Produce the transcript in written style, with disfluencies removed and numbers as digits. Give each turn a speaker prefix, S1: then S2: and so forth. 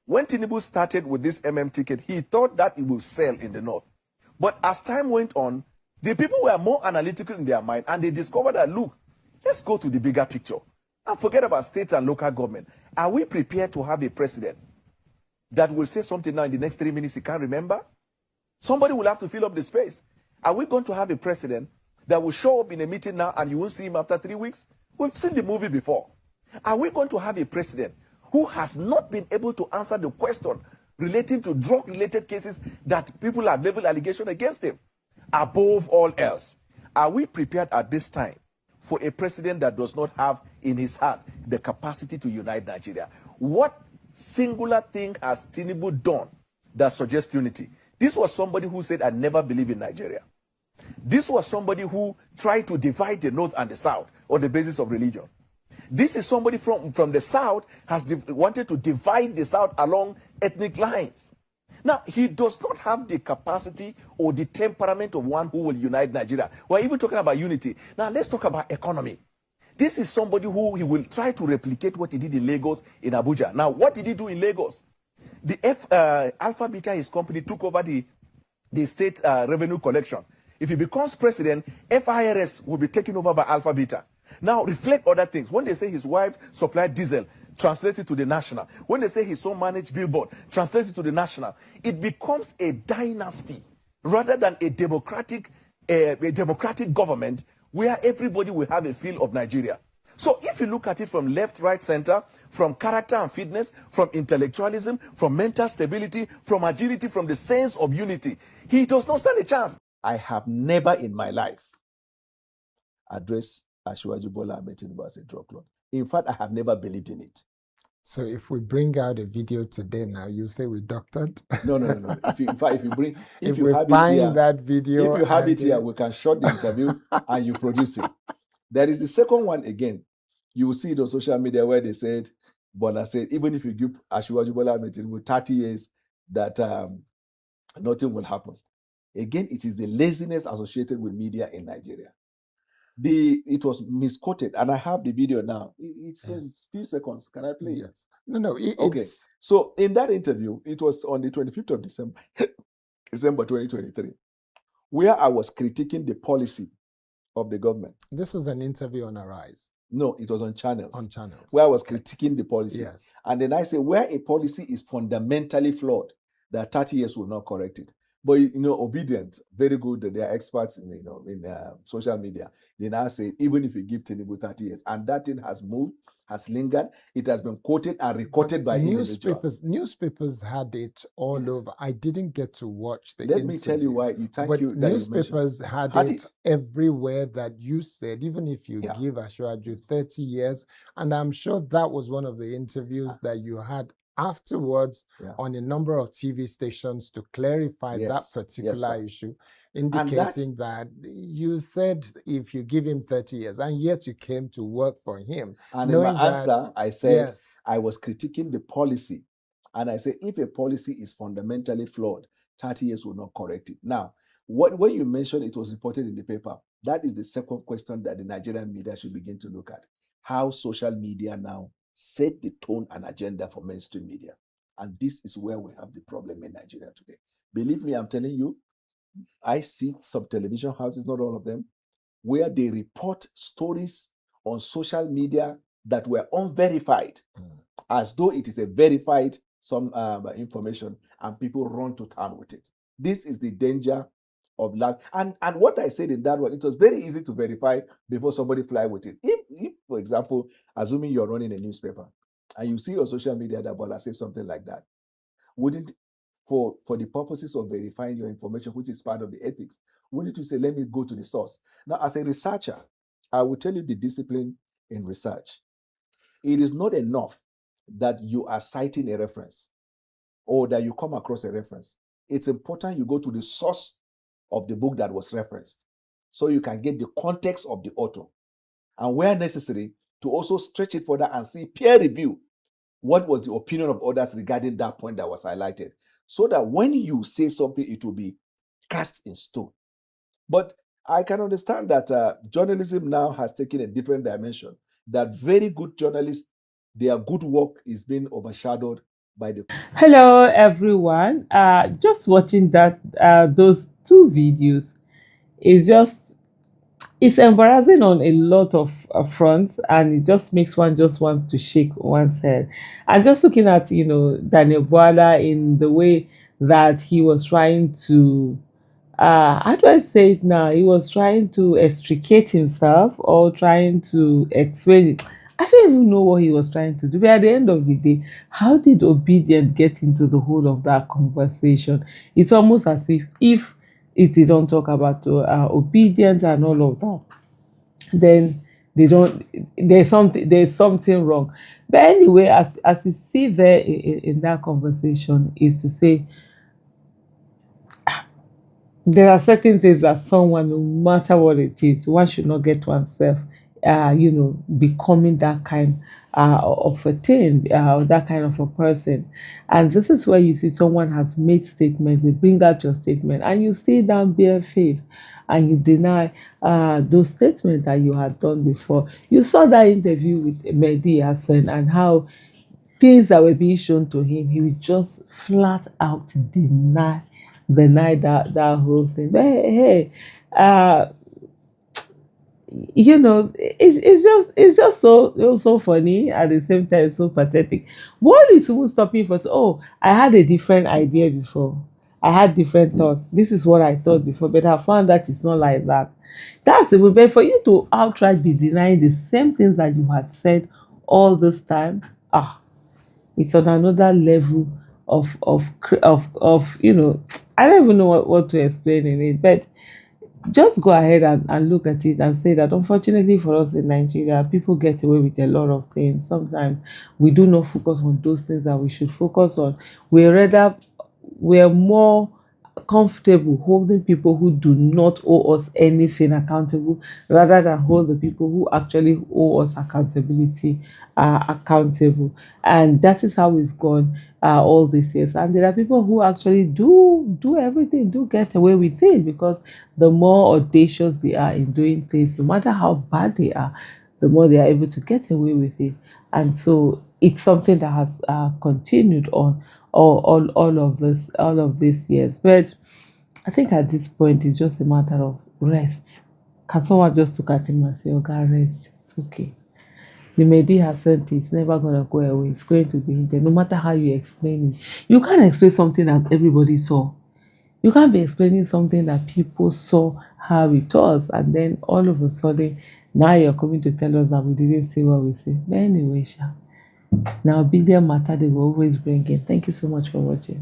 S1: When Tinubu started with this ticket, he thought that it would sell in the north. But as time went on, the people were more analytical in their mind, and they discovered that, look, let's go to the bigger picture and forget about states and local government. Are we prepared to have a president that will say something now in the next 3 minutes he can't remember? Somebody will have to fill up the space. Are we going to have a president that will show up in a meeting now and you won't see him after 3 weeks? We've seen the movie before. Are we going to have a president who has not been able to answer the question relating to drug-related cases that people have leveled allegation against him? Above all else, are we prepared at this time for a president that does not have in his heart the capacity to unite Nigeria? What singular thing has Tinubu done that suggests unity? This was somebody who said, I never believe in Nigeria. This was somebody who tried to divide the North and the South on the basis of religion. This is somebody from the South has wanted to divide the South along ethnic lines. Now, he does not have the capacity or the temperament of one who will unite Nigeria. We're even talking about unity. Now, let's talk about economy. This is somebody who he will try to replicate what he did in Lagos, in Abuja. Now, what did he do in Lagos? The Alpha Beta, his company, took over the state revenue collection. If he becomes president, FIRS will be taken over by Alpha Beta. Now, reflect other things. When they say his wife supplied diesel, translate it to the national. When they say his son managed billboard, translate it to the national. It becomes a dynasty rather than a democratic government where everybody will have a feel of Nigeria. So if you look at it from left, right, center, from character and fitness, from intellectualism, from mental stability, from agility, from the sense of unity, he does not stand a chance. I have never in my life addressed Asiwaju Bola Ahmed Tinubu as a drug lord. In fact, I have never believed in it.
S2: So if we bring out a video today now, you say we doctored?
S1: No. If you
S2: find that video,
S1: if you have it here, we can short the interview and you produce it. There is the second one again. You will see it on social media where they said, Bwala said, even if you give Asiwaju Bola Ahmed Tinubu 30 years, that nothing will happen. Again, it is the laziness associated with media in Nigeria. It was misquoted, and I have the video now. It's a few seconds. Can I play it?
S2: Yes. No.
S1: Okay. So in that interview, it was on the 25th of December, December 2023, where I was critiquing the policy of the government.
S2: This was an interview on Arise.
S1: No, it was on Channels.
S2: On Channels.
S1: Where I was critiquing the policy.
S2: Yes.
S1: And then I say, where a policy is fundamentally flawed, that 30 years will not correct it. But Obedient, very good. They are experts in social media. They now say even if you give Tinubu 30 years, and that thing has moved, has lingered, it has been quoted and recorded by individuals.
S2: Newspapers had it all over. I didn't get to watch the
S1: Let
S2: interview.
S1: me tell you why.
S2: Newspapers had it everywhere that you said, even if you give Asiwaju 30 years, and I'm sure that was one of the interviews that you had afterwards on a number of TV stations to clarify that particular issue, indicating that you said if you give him 30 years, and yet you came to work for him.
S1: And in my answer, I said I was critiquing the policy. And I said, if a policy is fundamentally flawed, 30 years will not correct it. Now, when you mentioned it was reported in the paper, that is the second question that the Nigerian media should begin to look at. How social media now set the tone and agenda for mainstream media. And this is where we have the problem in Nigeria today. Believe me, I'm telling you, I see some television houses, not all of them, where they report stories on social media that were unverified, as though it is a verified information, and people run to town with it. This is the danger of life. And what I said in that one, it was very easy to verify before somebody fly with it. If, for example, assuming you're running a newspaper and you see on social media that Bwala says something like that, wouldn't, for the purposes of verifying your information, which is part of the ethics, wouldn't you say, let me go to the source? Now, as a researcher, I will tell you the discipline in research. It is not enough that you are citing a reference or that you come across a reference. It's important you go to the source of the book that was referenced, so you can get the context of the author, and where necessary, to also stretch it further and see peer review. What was the opinion of others regarding that point that was highlighted, so that when you say something, it will be cast in stone. But I can understand that journalism now has taken a different dimension, that very good journalists, their good work is being overshadowed
S3: Hello, everyone. Just watching that those two videos is just it's embarrassing on a lot of fronts, and it just makes one just want to shake one's head. And just looking at Daniel Bwala in the way that he was trying to how do I say it now? He was trying to extricate himself or trying to explain it. I don't even know what he was trying to do. But at the end of the day, how did Obedient get into the whole of that conversation? It's almost as if it they don't talk about obedience and all of that, then they don't. There's something wrong. But anyway, as you see there in that conversation, is to say there are certain things that someone, no matter what it is, one should not get oneself, becoming that kind of a thing, that kind of a person. And this is where you see someone has made statements, they bring out your statement, and you stay down barefaced and you deny those statements that you had done before. You saw that interview with Mehdi Hassan and how things that were being shown to him, he would just flat out deny that whole thing. But hey, uh, it's just so funny at the same time, so pathetic. What is even stopping for? Oh, I had a different idea before. I had different thoughts. This is what I thought before, but I found that it's not like that. That's the way. But for you to outright be denying the same things that you had said all this time, it's on another level of I don't even know what to explain in it, but just go ahead and look at it and say that unfortunately for us in Nigeria, people get away with a lot of things. Sometimes we do not focus on those things that we should focus on. We're more comfortable holding people who do not owe us anything accountable rather than hold the people who actually owe us accountability accountable. And that is how we've gone all these years. And there are people who actually do everything, do get away with it, because the more audacious they are in doing things, no matter how bad they are, the more they are able to get away with it. And so it's something that has continued on all of these years. But I think at this point it's just a matter of rest. Can someone just look at him and say, "Okay, rest. It's okay." The Medi has sent it. It's never gonna go away. It's going to be there, no matter how you explain it. You can't explain something that everybody saw. You can't be explaining something that people saw how it was, and then all of a sudden, now you're coming to tell us that we didn't say what we said. But anyway, Sha, now bigger matter they will always bring in. Thank you so much for watching.